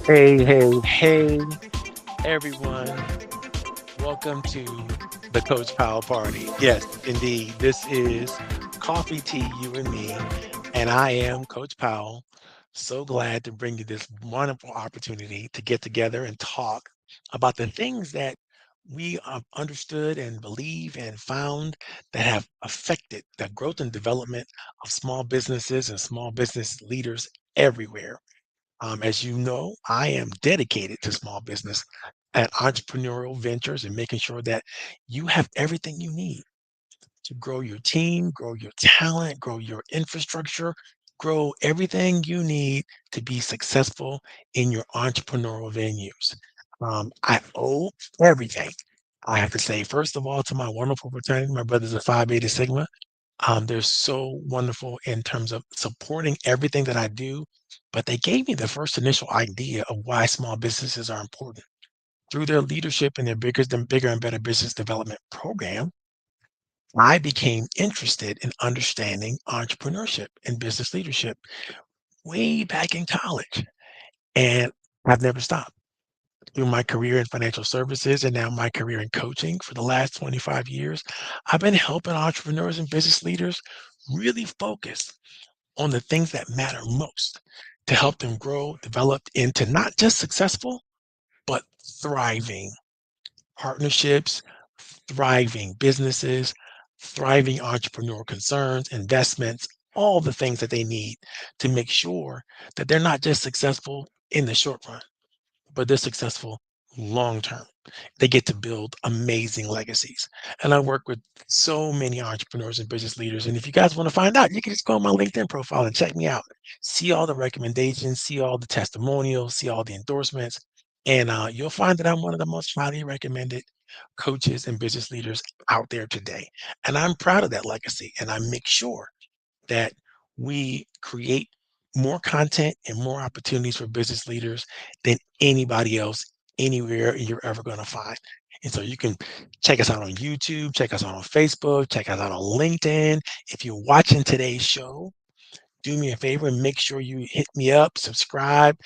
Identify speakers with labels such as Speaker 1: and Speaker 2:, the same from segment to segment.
Speaker 1: Hey, hey, hey, everyone. Welcome to the Coach Powell Party. Yes, indeed. This is Coffee Tea, you and me. And I am Coach Powell. So glad to bring you this wonderful opportunity to get together and talk about the things that we have understood and believe and found that have affected the growth and development of small businesses and small business leaders everywhere. As you know, I am dedicated to small business and entrepreneurial ventures and making sure that you have everything you need to grow your team, grow your talent, grow your infrastructure, grow everything you need to be successful in your entrepreneurial venues. I owe everything. I have to say, first of all, to my wonderful fraternity, my brothers of Phi Beta Sigma. They're so wonderful in terms of supporting everything that I do, but they gave me the first initial idea of why small businesses are important. Through their leadership and their bigger and better business development program, I became interested in understanding entrepreneurship and business leadership way back in college. And I've never stopped. Through my career in financial services and now my career in coaching for the last 25 years, I've been helping entrepreneurs and business leaders really focus on the things that matter most to help them grow, develop into not just successful, but thriving partnerships, thriving businesses, thriving entrepreneur concerns, investments, all the things that they need to make sure that they're not just successful in the short run, but they're successful long term. They get to build amazing legacies. And I work with so many entrepreneurs and business leaders. And if you guys want to find out, you can just go on my LinkedIn profile and check me out. See all the recommendations, see all the testimonials, see all the endorsements. And you'll find that I'm one of the most highly recommended coaches and business leaders out there today. And I'm proud of that legacy. And I make sure that we create more content and more opportunities for business leaders than anybody else anywhere you're ever going to find. And so you can check us out on YouTube, check us out on Facebook, check us out on LinkedIn. If you're watching today's show, do me a favor and make sure you hit me up, subscribe,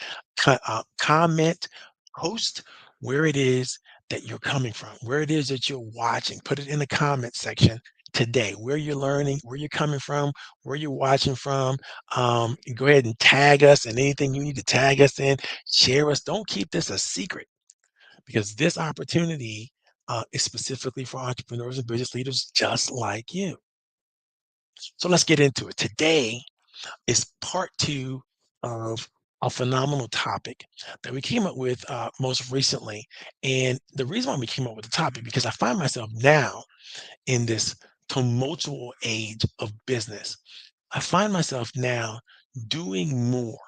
Speaker 1: comment, post where it is that you're coming from, where it is that you're watching. Put it in the comment section today, where you're learning, where you're coming from, where you're watching from. Go ahead and tag us and anything you need to tag us in. Share us. Don't keep this a secret because this opportunity is specifically for entrepreneurs and business leaders just like you. So let's get into it. Today, is part two of a phenomenal topic that we came up with most recently. And the reason why we came up with the topic, because I find myself now in this tumultuous age of business. I find myself now doing more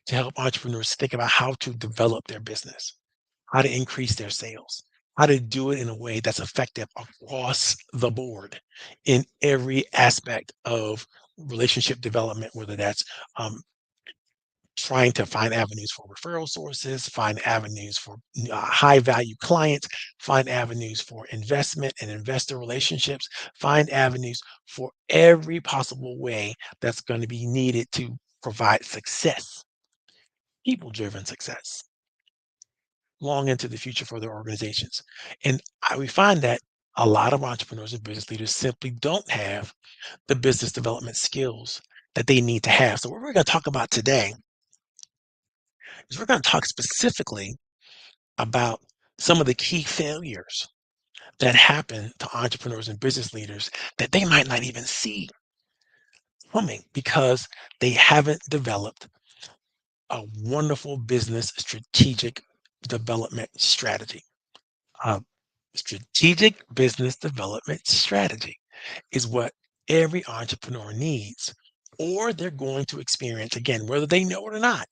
Speaker 1: to help entrepreneurs think about how to develop their business, how to increase their sales, how to do it in a way that's effective across the board in every aspect of relationship development, whether that's um, trying to find avenues for referral sources, find avenues for high value clients, find avenues for investment and investor relationships, find avenues for every possible way that's going to be needed to provide success, people driven success long into the future for their organizations. And we find that a lot of entrepreneurs and business leaders simply don't have the business development skills that they need to have. So, what we're going to talk about today is we're going to talk specifically about some of the key failures that happen to entrepreneurs and business leaders that they might not even see coming because they haven't developed a wonderful business strategic development strategy. A strategic business development strategy is what every entrepreneur needs, or they're going to experience, again, whether they know it or not,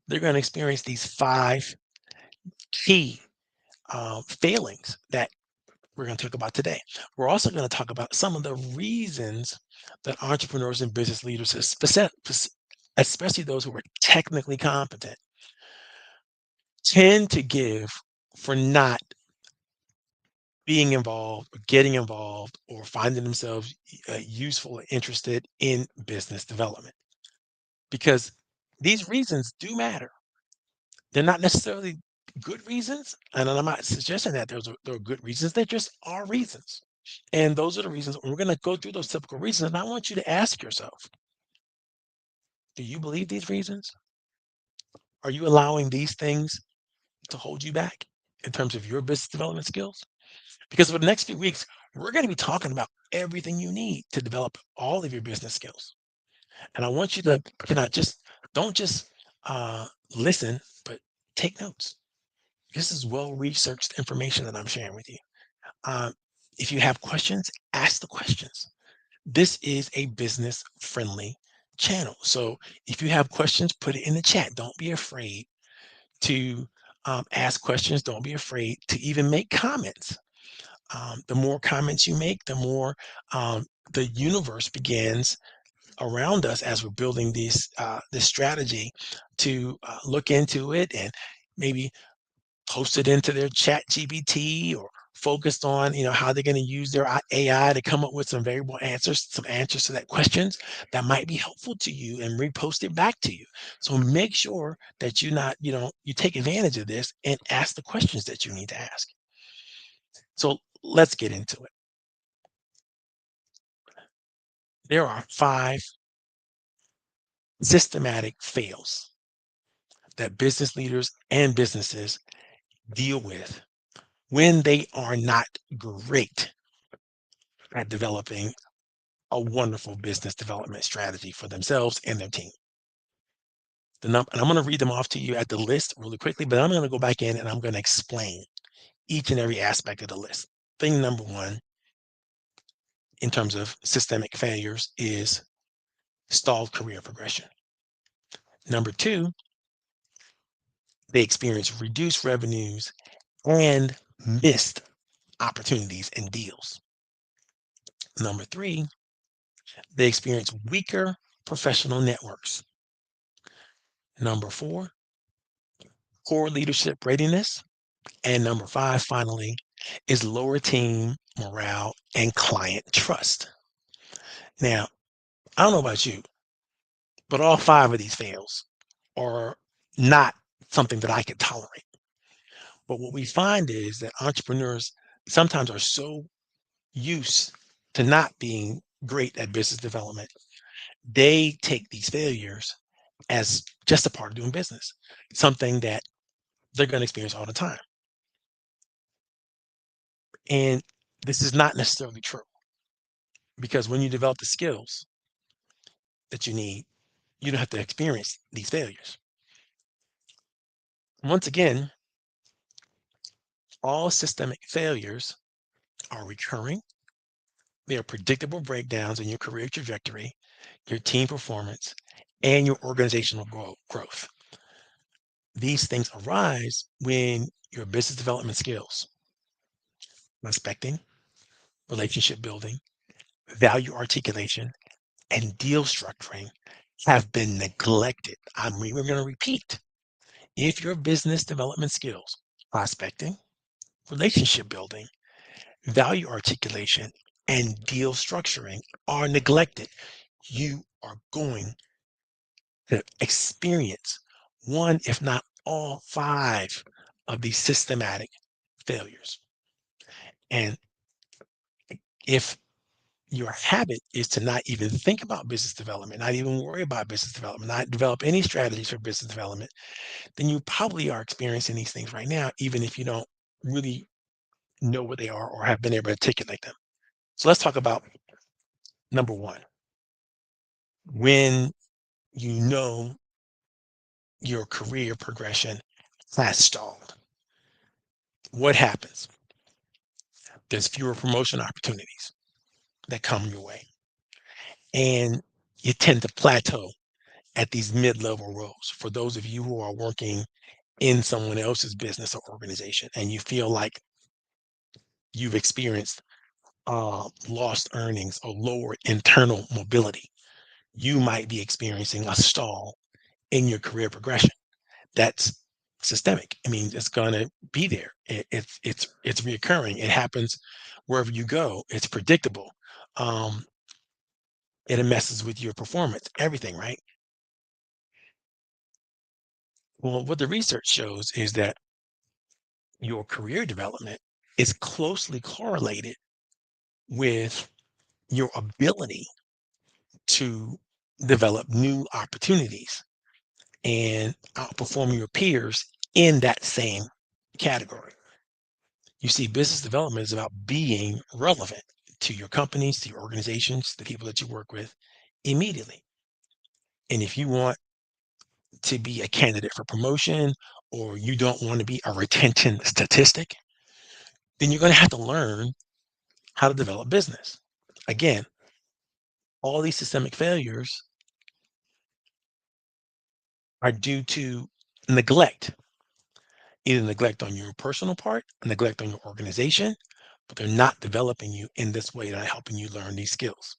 Speaker 1: they're going to experience these five key failings that we're going to talk about today. We're also going to talk about some of the reasons that entrepreneurs and business leaders, especially those who are technically competent, tend to give for not being involved, or getting involved, or finding themselves useful or interested in business development. Because these reasons do matter. They're not necessarily good reasons, and I'm not suggesting that there are good reasons. They just are reasons, and those are the reasons. We're going to go through those typical reasons, and I want you to ask yourself: do you believe these reasons? Are you allowing these things to hold you back in terms of your business development skills? Because for the next few weeks, we're going to be talking about everything you need to develop all of your business skills. And I want you to not just don't just listen, but take notes. This is well researched information that I'm sharing with you. Um, if you have questions, ask the questions. This is a business friendly channel. So if you have questions, put it in the chat. Don't be afraid to ask questions. Don't be afraid to even make comments. The more comments you make, the more the universe begins around us as we're building this strategy to look into it and maybe post it into their chat GBT or focused on how they're going to use their AI to come up with some answers to that questions that might be helpful to you and repost it back to you. So make sure that you take advantage of this and ask the questions that you need to ask. So let's get into it. There are 5 systematic fails that business leaders and businesses deal with when they are not great at developing a wonderful business development strategy for themselves and their team. And I'm going to read them off to you at the list really quickly, but I'm going to go back in and I'm going to explain each and every aspect of the list. Thing number one, in terms of systemic failures, is stalled career progression. Number two, they experience reduced revenues and missed opportunities and deals. Number three, they experience weaker professional networks. Number four, poor leadership readiness. And number five, finally, is lower team morale and client trust. Now, I don't know about you, but all 5 of these fails are not something that I could tolerate. But what we find is that entrepreneurs sometimes are so used to not being great at business development, they take these failures as just a part of doing business, something that they're going to experience all the time. And this is not necessarily true because when you develop the skills that you need, you don't have to experience these failures. Once again, all systemic failures are recurring. They are predictable breakdowns in your career trajectory, your team performance, and your organizational growth. These things arise when your business development skills, prospecting, relationship building, value articulation, and deal structuring have been neglected. We're going to repeat. If your business development skills, prospecting, relationship building, value articulation, and deal structuring are neglected, you are going to experience one, if not all 5 of these systematic failures. And if your habit is to not even think about business development, not even worry about business development, not develop any strategies for business development, then you probably are experiencing these things right now, even if you don't really know what they are or have been able to articulate them. So let's talk about number one. When you know your career progression has stalled, what happens? There's fewer promotion opportunities that come your way. And you tend to plateau at these mid-level roles. For those of you who are working in someone else's business or organization, and you feel like you've experienced lost earnings or lower internal mobility, you might be experiencing a stall in your career progression. That's systemic. I mean, it's going to be there. It's reoccurring. It happens wherever you go. It's predictable. Um, and it messes with your performance, everything, right? Well, what the research shows is that your career development is closely correlated with your ability to develop new opportunities and outperform your peers in that same category. You see, business development is about being relevant to your companies, to your organizations, the people that you work with immediately. And if you want to be a candidate for promotion or you don't want to be a retention statistic, then you're going to have to learn how to develop business. Again, all these systemic failures are due to neglect, either neglect on your personal part, neglect on your organization, but they're not developing you in this way, not helping you learn these skills.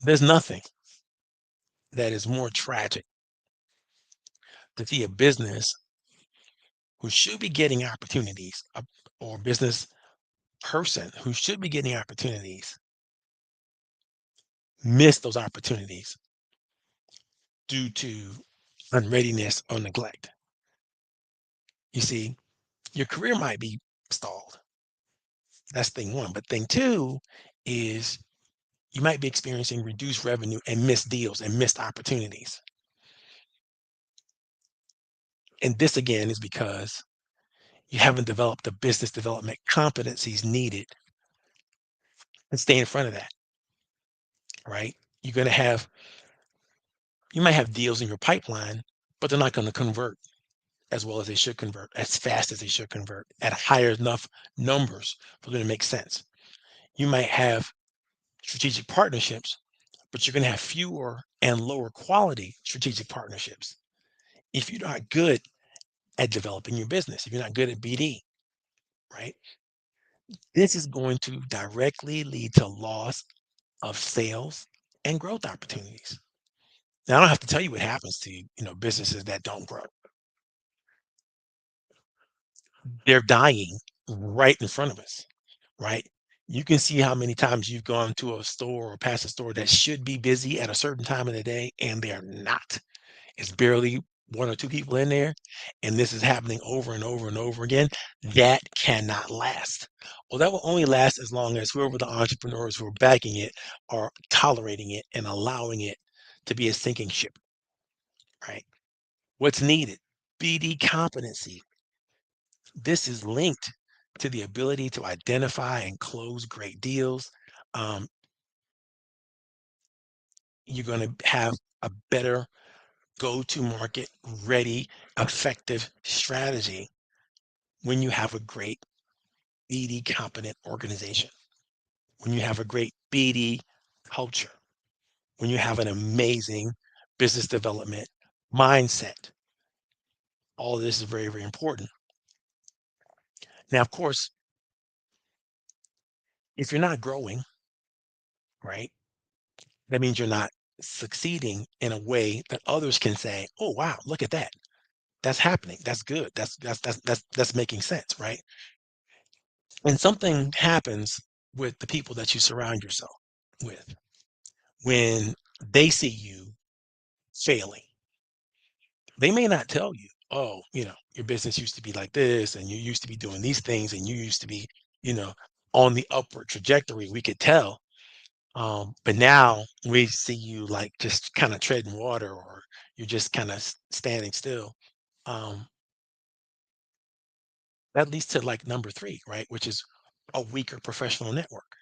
Speaker 1: There's nothing that is more tragic to see a business who should be getting opportunities or business person who should be getting opportunities miss those opportunities due to unreadiness or neglect. You see, your career might be stalled. That's thing one. But thing two is you might be experiencing reduced revenue and missed deals and missed opportunities. And this again is because you haven't developed the business development competencies needed and stay in front of that, right? You're going to have, you might have deals in your pipeline, but they're not going to convert as well as they should convert, as fast as they should convert, at higher enough numbers for them to make sense. You might have strategic partnerships, but you're going to have fewer and lower quality strategic partnerships if you're not good at developing your business, if you're not good at BD, right? This is going to directly lead to loss of sales and growth opportunities. Now, I don't have to tell you what happens to businesses that don't grow. They're dying right in front of us, right? You can see how many times you've gone to a store or past a store that should be busy at a certain time of the day, and they are not. It's barely one or two people in there, and this is happening over and over and over again. That cannot last. Well, that will only last as long as whoever the entrepreneurs who are backing it are tolerating it and allowing it to be a sinking ship, right? What's needed? BD competency. This is linked to the ability to identify and close great deals. Um, you're going to have a better go to market ready, effective strategy when you have a great BD competent organization, when you have a great BD culture, when you have an amazing business development mindset. All of this is very, very important. Now, of course, if you're not growing, right, that means you're not succeeding in a way that others can say, "Oh, wow, look at that. That's happening. That's good. That's making sense," right? And something happens with the people that you surround yourself with when they see you failing. They may not tell you, "Oh, your business used to be like this, and you used to be doing these things, and you used to be, you know, on the upward trajectory." We could tell. But now we see you like just kind of treading water, or you're just kind of standing still. Um, that leads to like number three, right? Which is a weaker professional network.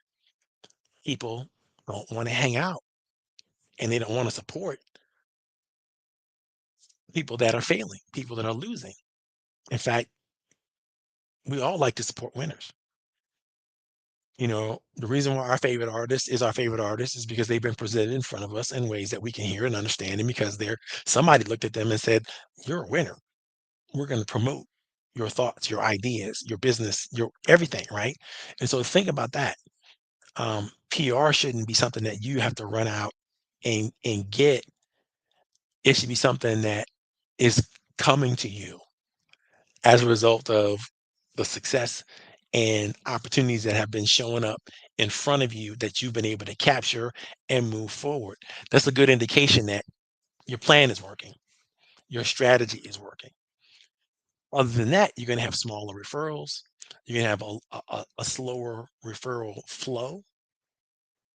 Speaker 1: People don't want to hang out and they don't want to support people that are failing, people that are losing. In fact, we all like to support winners. The reason why our favorite artist is our favorite artist is because they've been presented in front of us in ways that we can hear and understand, and because somebody looked at them and said, "You're a winner. We're going to promote your thoughts, your ideas, your business, your everything," right? And so think about that. PR shouldn't be something that you have to run out and get. It should be something that is coming to you as a result of the success and opportunities that have been showing up in front of you that you've been able to capture and move forward. That's a good indication that your plan is working. your strategy is working. Other than that, you're going to have smaller referrals. You're going to have a slower referral flow.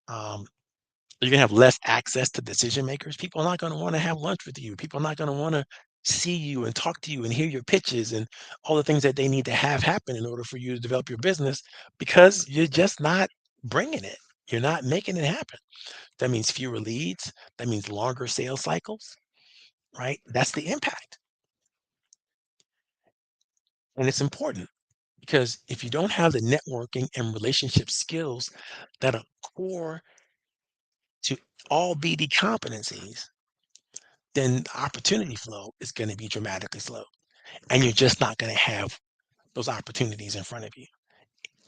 Speaker 1: Um, you're going to have less access to decision makers. People are not going to want to have lunch with you. People are not going to want to see you and talk to you and hear your pitches and all the things that they need to have happen in order for you to develop your business because you're just not bringing it. You're not making it happen. That means fewer leads. That means longer sales cycles, right? That's the impact. And it's important because if you don't have the networking and relationship skills that are core to all BD competencies, then the opportunity flow is going to be dramatically slow. And you're just not going to have those opportunities in front of you.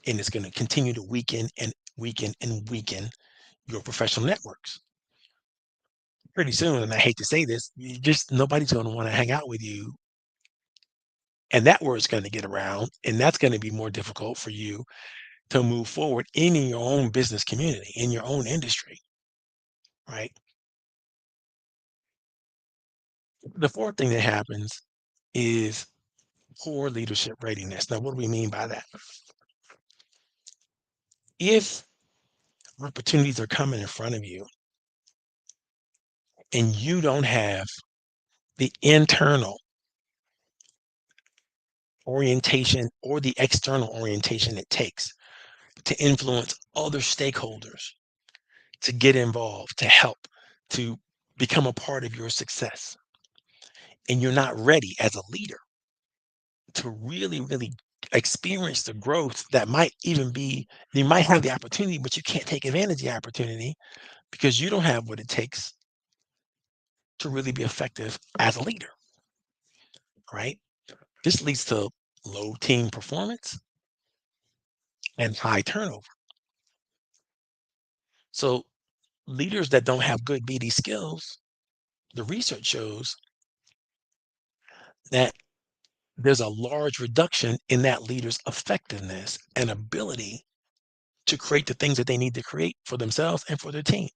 Speaker 1: And it's going to continue to weaken and weaken and weaken your professional networks. Pretty soon, and I hate to say this, you just nobody's going to want to hang out with you. And that word's going to get around, and that's going to be more difficult for you to move forward in your own business community, in your own industry, right? The fourth thing that happens is poor leadership readiness. Now, what do we mean by that? If opportunities are coming in front of you and you don't have the internal orientation or the external orientation it takes to influence other stakeholders, to get involved, to help, to become a part of your success, and you're not ready as a leader to really, really experience the growth that might even be, you might have the opportunity, but you can't take advantage of the opportunity because you don't have what it takes to really be effective as a leader, right? This leads to low team performance and high turnover. So leaders that don't have good BD skills, the research shows that there's a large reduction in that leader's effectiveness and ability to create the things that they need to create for themselves and for their team.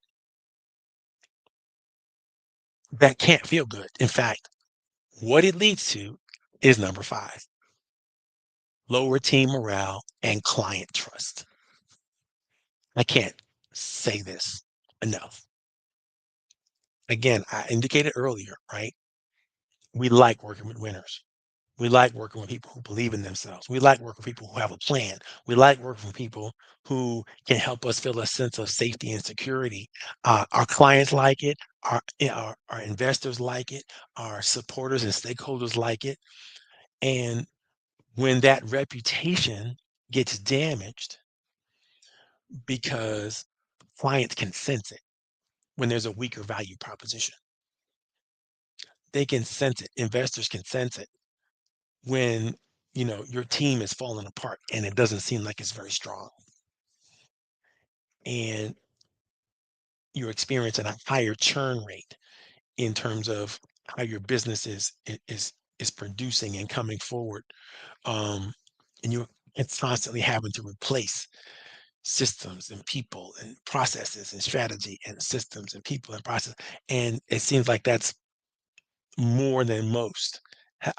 Speaker 1: That can't feel good. In fact, what it leads to is number five: lower team morale and client trust. I can't say this enough. Again, I indicated earlier, right? We like working with winners. We like working with people who believe in themselves. We like working with people who have a plan. We like working with people who can help us feel a sense of safety and security. Our clients like it. Our investors like it. Our supporters and stakeholders like it. And when that reputation gets damaged because clients can sense it when there's a weaker value proposition, they can sense it. Investors can sense it when your team is falling apart and it doesn't seem like it's very strong, and you're experiencing a higher churn rate in terms of how your business is producing and coming forward, um, and you're it's constantly having to replace systems and people and processes and strategy and systems and people and process, and it seems like that's more than most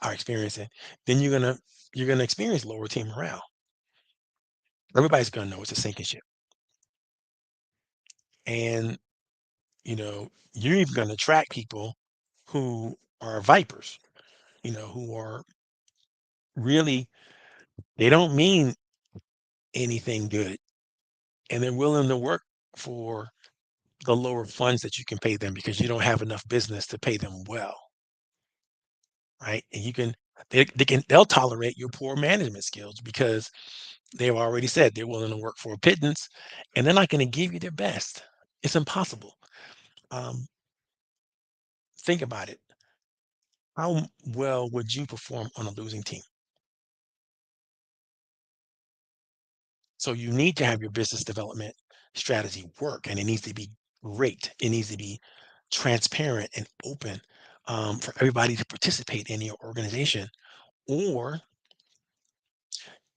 Speaker 1: are experiencing. Then you're gonna experience lower team morale. Everybody's gonna know it's a sinking ship. And you're even going to attract people who are vipers, who are really, they don't mean anything good, and they're willing to work for the lower funds that you can pay them because you don't have enough business to pay them well, right? And they'll tolerate your poor management skills because they've already said they're willing to work for a pittance, and they're not going to give you their best. It's impossible. um, think about it. How well would you perform on a losing team? So you need to have your business development strategy work, and it needs to be great. It needs to be transparent and open, for everybody to participate in your organization, or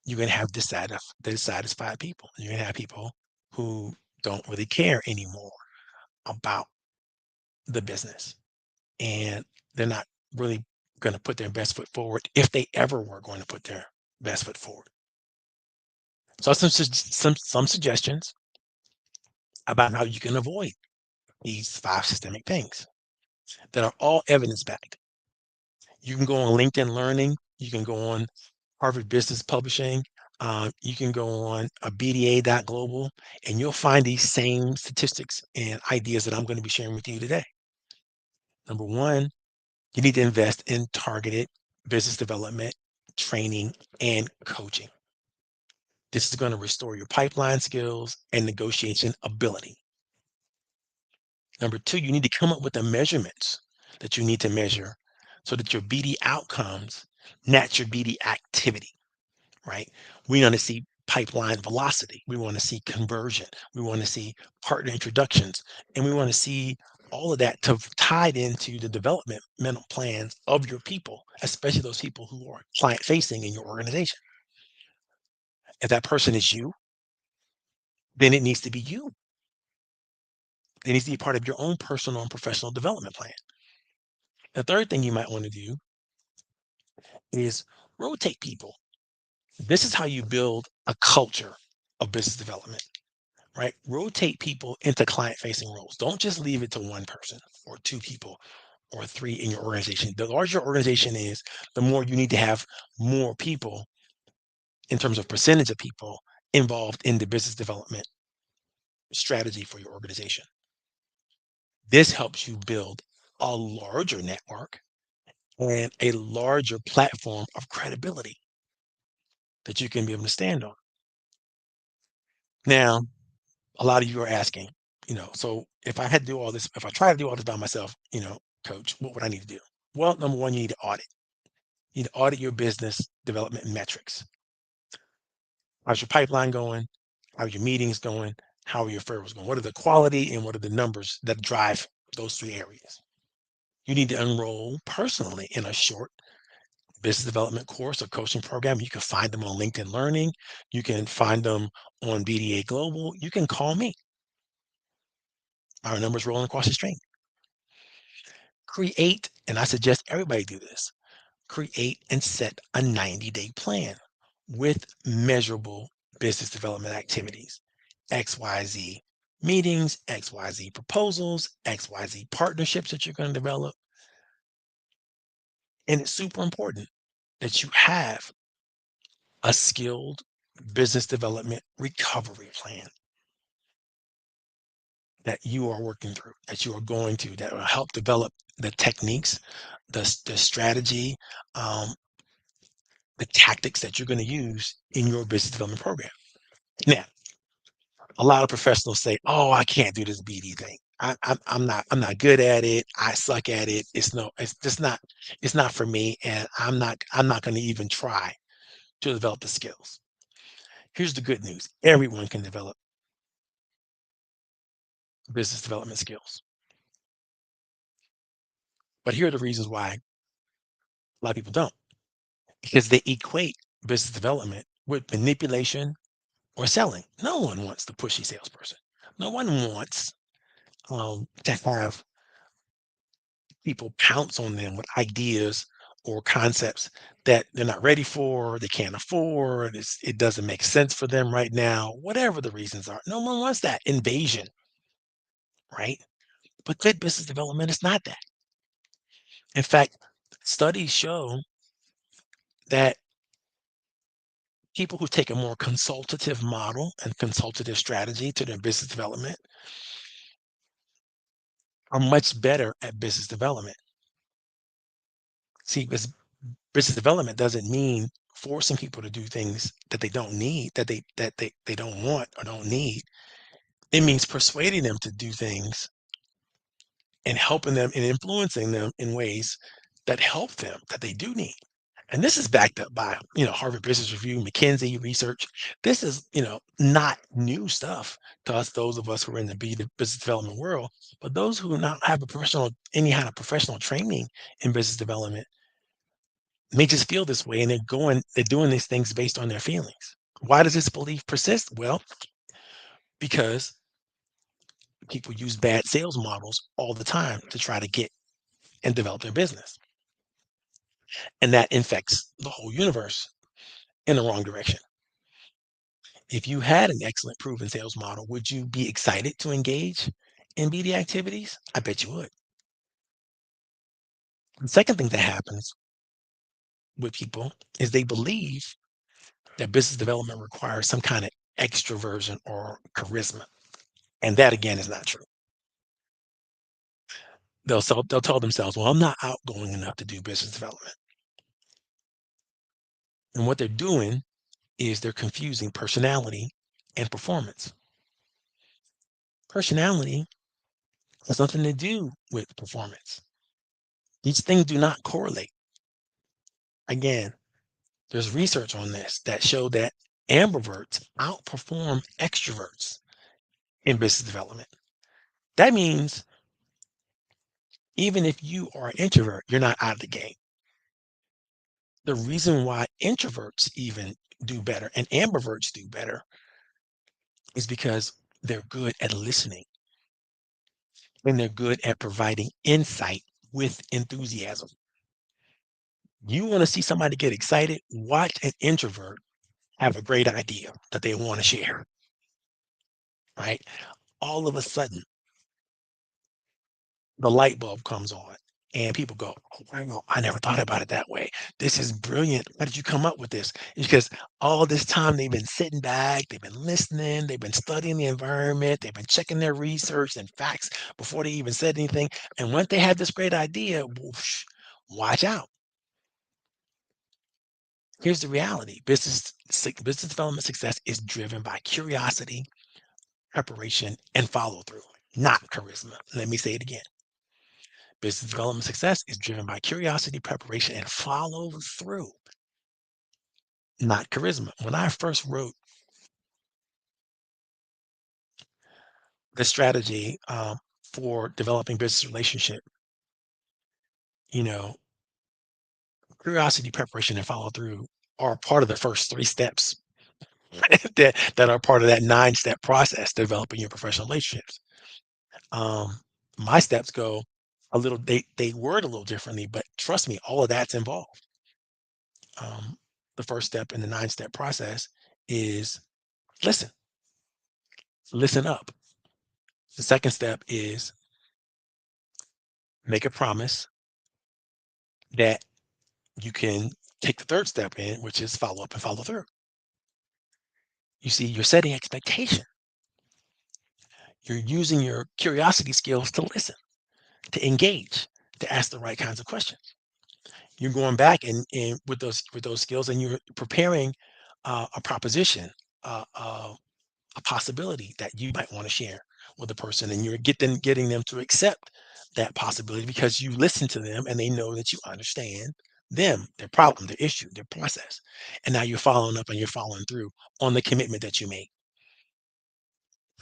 Speaker 1: you're going to have dissatisfied people. You're going to have people who don't really care anymore about the business, and they're not really going to put their best foot forward if they ever were going to put their best foot forward. So some suggestions about how you can avoid these five systemic things that are all evidence backed. You can go on LinkedIn Learning. You can go on Harvard Business Publishing. You can go on BDA.global, and you'll find these same statistics and ideas that I'm going to be sharing with you today. Number one, you need to invest in targeted business development, training, and coaching. This is going to restore your pipeline skills and negotiation ability. Number two, you need to come up with the measurements that you need to measure so that your BD outcomes match your BD activity, right? We want to see pipeline velocity. We want to see conversion. We want to see partner introductions. And we want to see all of that tied into the developmental plans of your people, especially those people who are client facing in your organization. If that person is you, then it needs to be you. It needs to be part of your own personal and professional development plan. The third thing you might want to do is rotate people. This is how you build a culture of business development, right? Rotate people into client facing roles. Don't just leave it to one person or two people or three in your organization. The larger your organization is, the more you need to have more people in terms of percentage of people involved in the business development strategy for your organization. This helps you build a larger network and a larger platform of credibility that you can be able to stand on. Now, a lot of you are asking, so if I had to do all this, if I try to do all this by myself, coach, what would I need to do? Well, number one, you need to audit. You need to audit your business development metrics. How's your pipeline going? How are your meetings going? How are your referrals going? What are the quality and what are the numbers that drive those three areas? You need to enroll personally in a short business development course or coaching program. You can find them on LinkedIn Learning. You can find them on BDA Global. You can call me. Our numbers rolling across the screen. Create, and I suggest everybody do this, create and set a 90-day plan with measurable business development activities, XYZ meetings, XYZ proposals, XYZ partnerships that you're going to develop. And it's super important that you have a skilled business development recovery plan that you are working through, that you are going to, that will help develop the techniques, the strategy, um, the tactics that you're going to use in your business development program. Now, a lot of professionals say, "Oh, I can't do this BD thing. I'm not good at it. I suck at it. It's not for me, and I'm not going to even try to develop the skills." Here's the good news: everyone can develop business development skills. But here are the reasons why a lot of people don't, because they equate business development with manipulation or selling. No one wants the pushy salesperson. No one wants to have people pounce on them with ideas or concepts that they're not ready for, they can't afford, it doesn't make sense for them right now, whatever the reasons are. No one wants that invasion, right? But good business development is not that. In fact, studies show that people who take a more consultative model and consultative strategy to their business development are much better at business development. See, business development doesn't mean forcing people to do things that they don't need, that they don't want or don't need. It means persuading them to do things and helping them and influencing them in ways that help them that they do need. And this is backed up by, Harvard Business Review, McKinsey research. This is, not new stuff to us, those of us who are in the business development world, but those who not have any kind of professional training in business development may just feel this way and they're doing these things based on their feelings. Why does this belief persist? Well, because people use bad sales models all the time to try to get and develop their business. And that infects the whole universe in the wrong direction. If you had an excellent proven sales model, would you be excited to engage in BD activities? I bet you would. The second thing that happens with people is they believe that business development requires some kind of extroversion or charisma. And that again is not true. They'll tell themselves, well, I'm not outgoing enough to do business development. And what they're doing is they're confusing personality and performance. Personality has nothing to do with performance. These things do not correlate. Again, there's research on this that show that ambiverts outperform extroverts in business development. That means even if you are an introvert, you're not out of the game. The reason why introverts even do better and ambiverts do better is because they're good at listening and they're good at providing insight with enthusiasm. You want to see somebody get excited? Watch an introvert have a great idea that they want to share, right? All of a sudden, the light bulb comes on and people go, oh, wow, I never thought about it that way. This is brilliant. How did you come up with this? It's because all this time they've been sitting back, they've been listening, they've been studying the environment, they've been checking their research and facts before they even said anything. And once they have this great idea, whoosh, watch out. Here's the reality. Business development success is driven by curiosity, preparation, and follow through, not charisma. Let me say it again. Business development success is driven by curiosity, preparation, and follow through, not charisma. When I first wrote the strategy for developing business relationship, you know, curiosity, preparation, and follow through are part of the first three steps that are part of that nine-step process developing your professional relationships. Um, my steps go a little, they word a little differently, but trust me, all of that's involved. Um, the first step in the nine-step process is listen, listen up. The second step is make a promise that you can take the third step in, which is follow up and follow through. You see, you're setting expectation. You're using your curiosity skills to listen, to engage, to ask the right kinds of questions. You're going back and with those skills, and you're preparing a proposition, a possibility that you might want to share with the person, and you're getting them to accept that possibility because you listen to them and they know that you understand them, their problem, their issue, their process. And now you're following up and you're following through on the commitment that you made.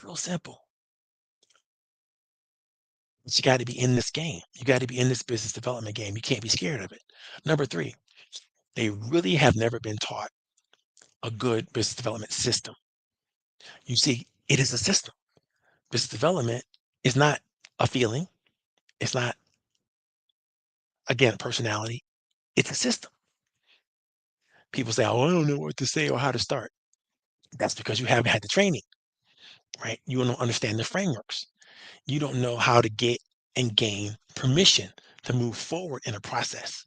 Speaker 1: Real simple. But you got to be in this game. You got to be in this business development game. You can't be scared of it. Number three, they really have never been taught a good business development system. You see, it is a system. Business development is not a feeling. It's not, again, personality. It's a system. People say, "Oh, I don't know what to say or how to start." That's because you haven't had the training, right? You don't understand the frameworks. You don't know how to get and gain permission to move forward in a process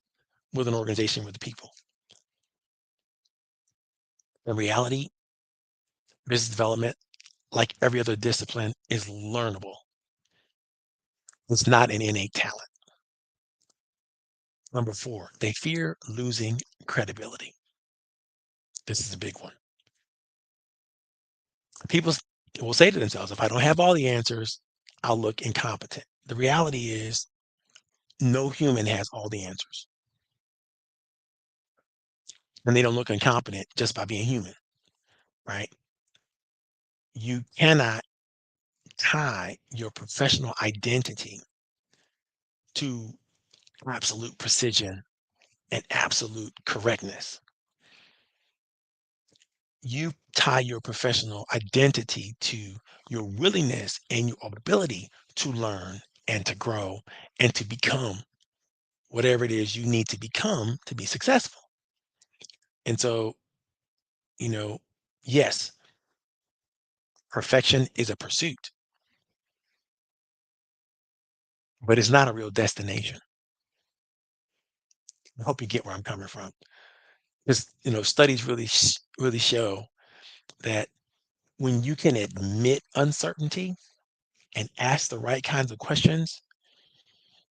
Speaker 1: with an organization, with the people. In reality, business development, like every other discipline, is learnable. It's not an innate talent. Number four, they fear losing credibility. This is a big one. People will say to themselves, if I don't have all the answers, I'll look incompetent. The reality is, no human has all the answers, and they don't look incompetent just by being human, right? You cannot tie your professional identity to absolute precision and absolute correctness. You tie your professional identity to your willingness and your ability to learn and to grow and to become whatever it is you need to become to be successful. And so, you know, yes, perfection is a pursuit, but it's not a real destination. I hope you get where I'm coming from. Because, studies really show that when you can admit uncertainty and ask the right kinds of questions,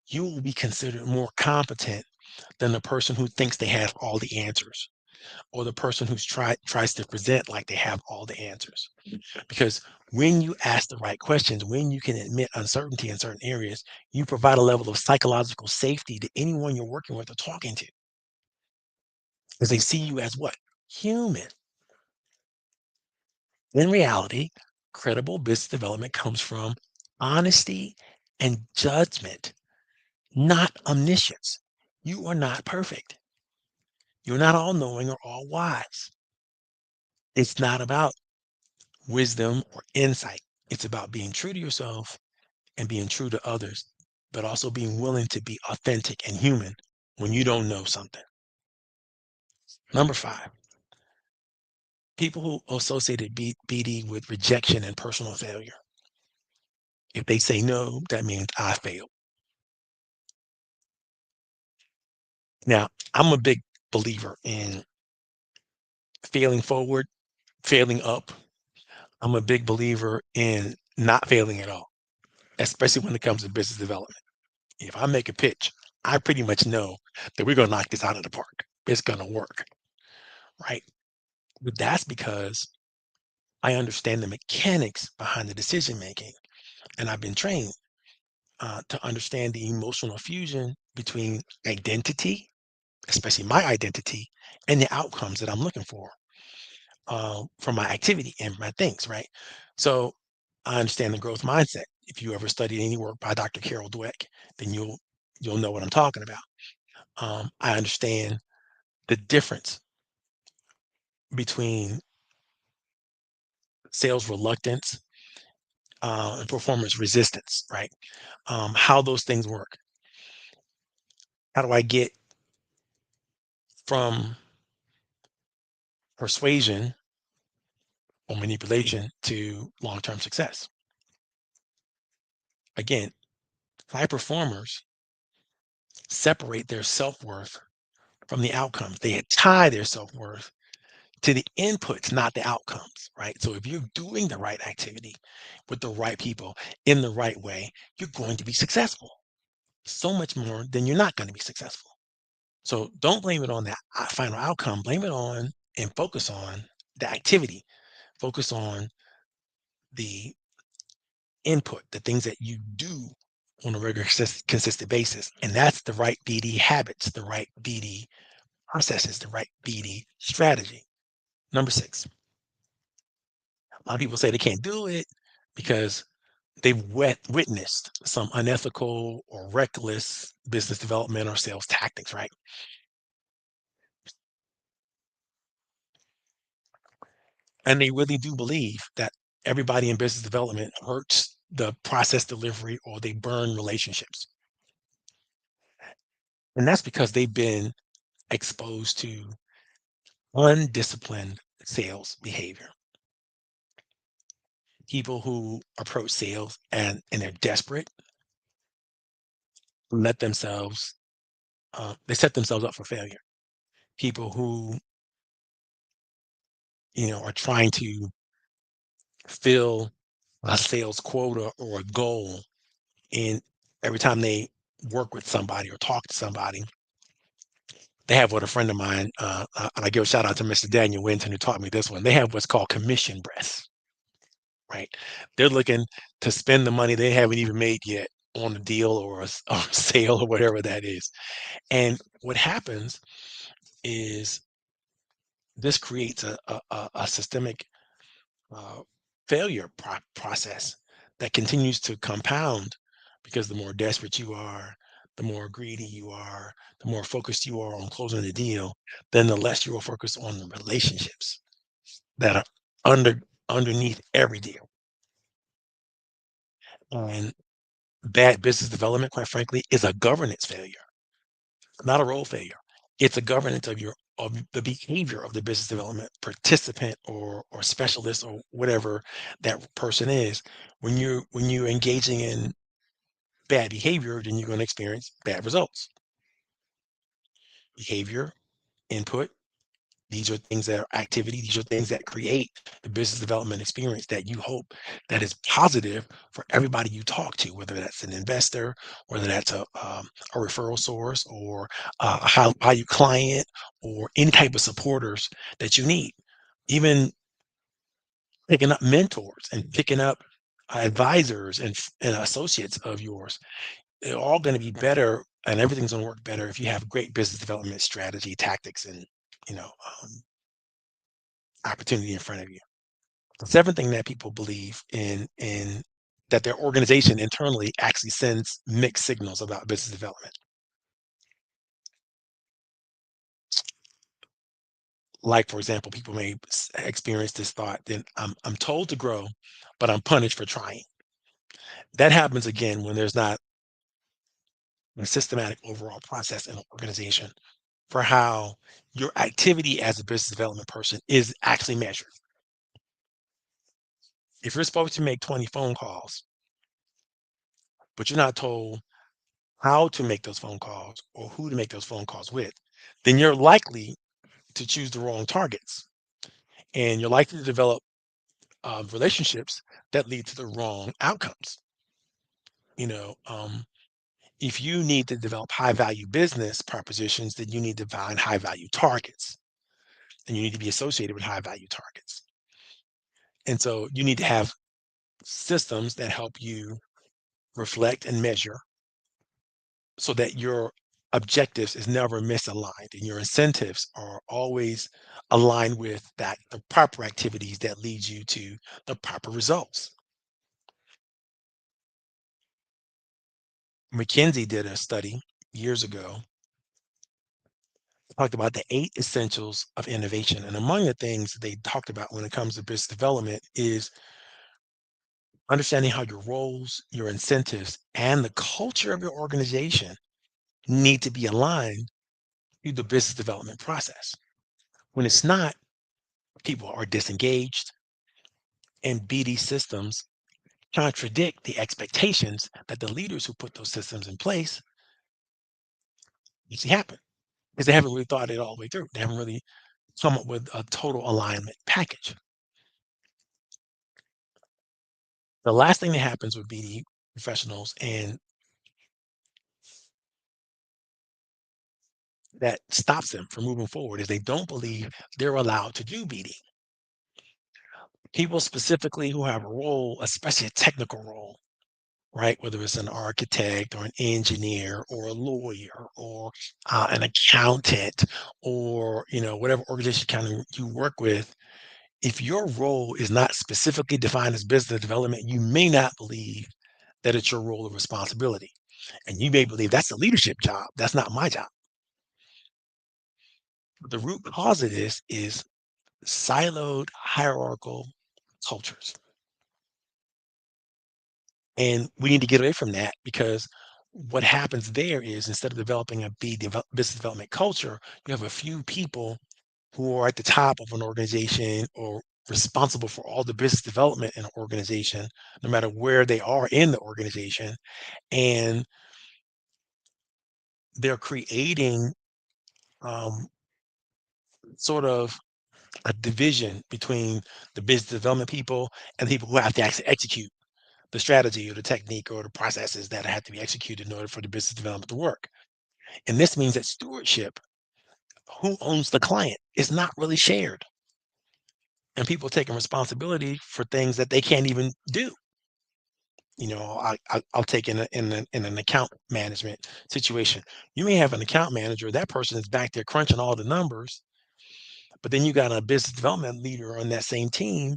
Speaker 1: you will be considered more competent than the person who thinks they have all the answers, or the person who's tries to present like they have all the answers. Because when you ask the right questions, when you can admit uncertainty in certain areas, you provide a level of psychological safety to anyone you're working with or talking to, because they see you as what? Human. In reality, credible business development comes from honesty and judgment, not omniscience. You are not perfect. You're not all knowing or all wise. It's not about wisdom or insight. It's about being true to yourself and being true to others, but also being willing to be authentic and human when you don't know something. Number five, people who associated BD with rejection and personal failure. If they say no, that means I failed. Now, I'm a big believer in failing forward, failing up. I'm a big believer in not failing at all, especially when it comes to business development. If I make a pitch, I pretty much know that we're going to knock this out of the park. It's going to work, right? But that's because I understand the mechanics behind the decision making, and I've been trained to understand the emotional fusion between identity, especially my identity, and the outcomes that I'm looking for from my activity and my things, right? So I understand the growth mindset. If you ever studied any work by Dr. Carol Dweck, then you'll know what I'm talking about. I understand the difference between sales reluctance and performance resistance, right? How those things work. How do I get from persuasion or manipulation to long-term success? Again, high performers separate their self-worth from the outcomes. They tie their self-worth to the inputs, not the outcomes, right? So if you're doing the right activity with the right people in the right way, you're going to be successful so much more than you're not going to be successful. So don't blame it on that final outcome. Blame it on and focus on the activity. Focus on the input, the things that you do on a regular, consistent basis. And that's the right BD habits, the right BD processes, the right BD strategy. Number six, a lot of people say they can't do it because they've witnessed some unethical or reckless business development or sales tactics, right? And they really do believe that everybody in business development hurts the process delivery or they burn relationships. And that's because they've been exposed to undisciplined sales behavior. People who approach sales and they're desperate let themselves they set themselves up for failure. People who are trying to fill a sales quota or a goal, and every time they work with somebody or talk to somebody, they have what a friend of mine, and I give a shout out to Mr. Daniel Winton who taught me this one. They have what's called commission breath, right? They're looking to spend the money they haven't even made yet on a deal or or a sale or whatever that is. And what happens is this creates a systemic uh, failure process that continues to compound because the more desperate you are, the more greedy you are, the more focused you are on closing the deal, then the less you will focus on the relationships that are underneath every deal. And bad business development, quite frankly, is a governance failure. not a role failure. It's a governance of the behavior of the business development participant or specialist or whatever that person is. When you're engaging in bad behavior, then you're going to experience bad results. Behavior, input, these are things that are activity. These are things that create the business development experience that you hope that is positive for everybody you talk to, whether that's an investor, whether that's a referral source, or a value client, or any type of supporters that you need. Even picking up mentors and picking up advisors and associates of yours, they're all going to be better, and everything's going to work better if you have great business development strategy, tactics, and you know um, opportunity in front of you. The seventh thing that people believe in that their organization internally actually sends mixed signals about business development. Like, for example, people may experience this thought: then I'm told to grow, but I'm punished for trying. That happens again when there's not a systematic overall process in an organization for how your activity as a business development person is actually measured. If you're supposed to make 20 phone calls, but you're not told how to make those phone calls or who to make those phone calls with, then you're likely to choose the wrong targets, and you're likely to develop relationships that lead to the wrong outcomes. You know, if you need to develop high value business propositions, then you need to find high value targets, and you need to be associated with high value targets. And so you need to have systems that help you reflect and measure so that your objectives is never misaligned and your incentives are always aligned with that the proper activities that leads you to the proper results. McKinsey did a study years ago, talked about the 8 essentials of innovation. And among the things they talked about when it comes to business development is understanding how your roles, your incentives, and the culture of your organization need to be aligned to the business development process. When it's not, people are disengaged, and BD systems contradict the expectations that the leaders who put those systems in place usually happen because they haven't really thought it all the way through. They haven't really come up with a total alignment package. The last thing that happens with BD professionals and that stops them from moving forward is they don't believe they're allowed to do BD. People specifically who have a role, especially a technical role, right? Whether it's an architect or an engineer or a lawyer or an accountant or whatever organization kind of you work with. If your role is not specifically defined as business development, you may not believe that it's your role of responsibility, and you may believe that's a leadership job. That's not my job. But the root cause of this is siloed hierarchical cultures. And we need to get away from that because what happens there is instead of developing a business development culture, you have a few people who are at the top of an organization or responsible for all the business development in an organization, no matter where they are in the organization. And they're creating um, sort of a division between the business development people and the people who have to actually execute the strategy or the technique or the processes that have to be executed in order for the business development to work. And this means that stewardship, who owns the client, is not really shared. And people taking responsibility for things that they can't even do. I'll take in an account management situation. You may have an account manager. That person is back there crunching all the numbers, but then you got a business development leader on that same team,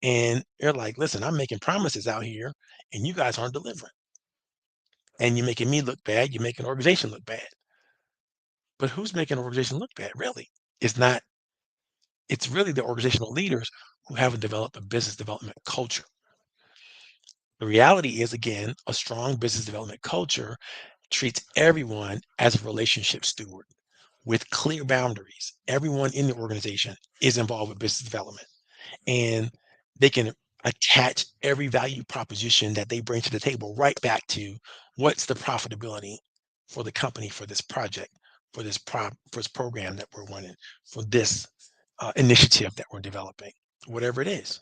Speaker 1: and they're like, "Listen, I'm making promises out here, and you guys aren't delivering, and you're making me look bad. You're making the organization look bad." But who's making the organization look bad? Really, it's not. It's really the organizational leaders who haven't developed a business development culture. The reality is, again, a strong business development culture treats everyone as a relationship steward with clear boundaries. Everyone in the organization is involved with business development, and they can attach every value proposition that they bring to the table right back to what's the profitability for the company, for this project, for this program that we're running, for this initiative that we're developing, whatever it is.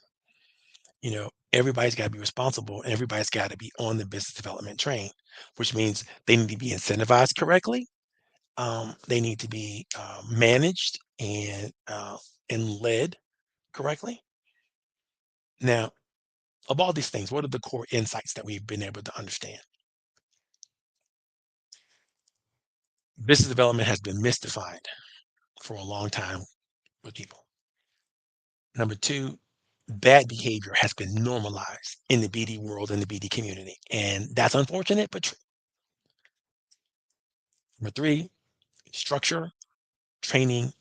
Speaker 1: Everybody's got to be responsible, and everybody's got to be on the business development train, which means they need to be incentivized correctly. They need to be managed and led correctly. Now, of all these things, what are the core insights that we've been able to understand? Business development has been misdefined for a long time with people. Number two, bad behavior has been normalized in the BD world and the BD community. And that's unfortunate, but true. Number three, structure, training,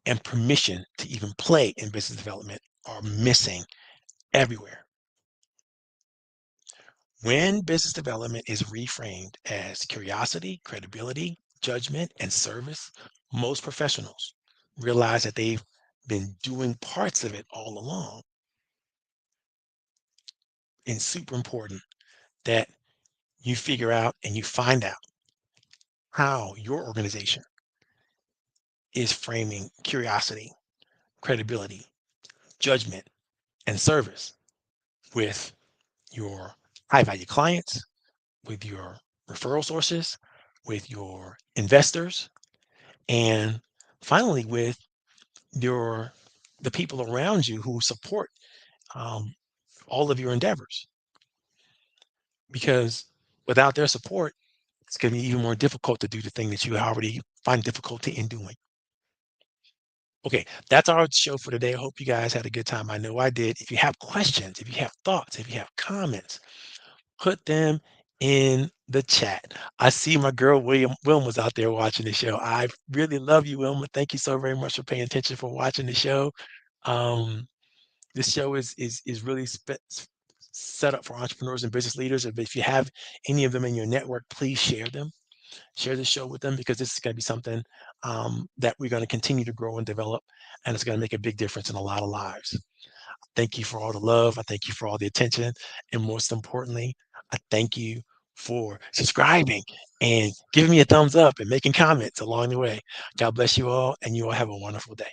Speaker 1: and permission to even play in business development are missing everywhere. When business development is reframed as curiosity, credibility, judgment, and service, most professionals realize that they've been doing parts of it all along. And super important that you figure out and you find out how your organization is framing curiosity, credibility, judgment, and service with your high value clients, with your referral sources, with your investors, and finally with your the people around you who support um, all of your endeavors. Because without their support, it's going to be even more difficult to do the thing that you already find difficulty in doing. Okay, that's our show for today. I hope you guys had a good time. I know I did. If you have questions, if you have thoughts, if you have comments, put them in the chat. I see my girl Wilma's out there watching the show. I really love you, Wilma. Thank you so very much for paying attention, for watching the show. Um, this show is really set up for entrepreneurs and business leaders. If you have any of them in your network, please share them. Share the show with them, because this is going to be something that we're going to continue to grow and develop, and it's going to make a big difference in a lot of lives. Thank you for all the love. I thank you for all the attention. And most importantly, I thank you for subscribing and giving me a thumbs up and making comments along the way. God bless you all, and you all have a wonderful day.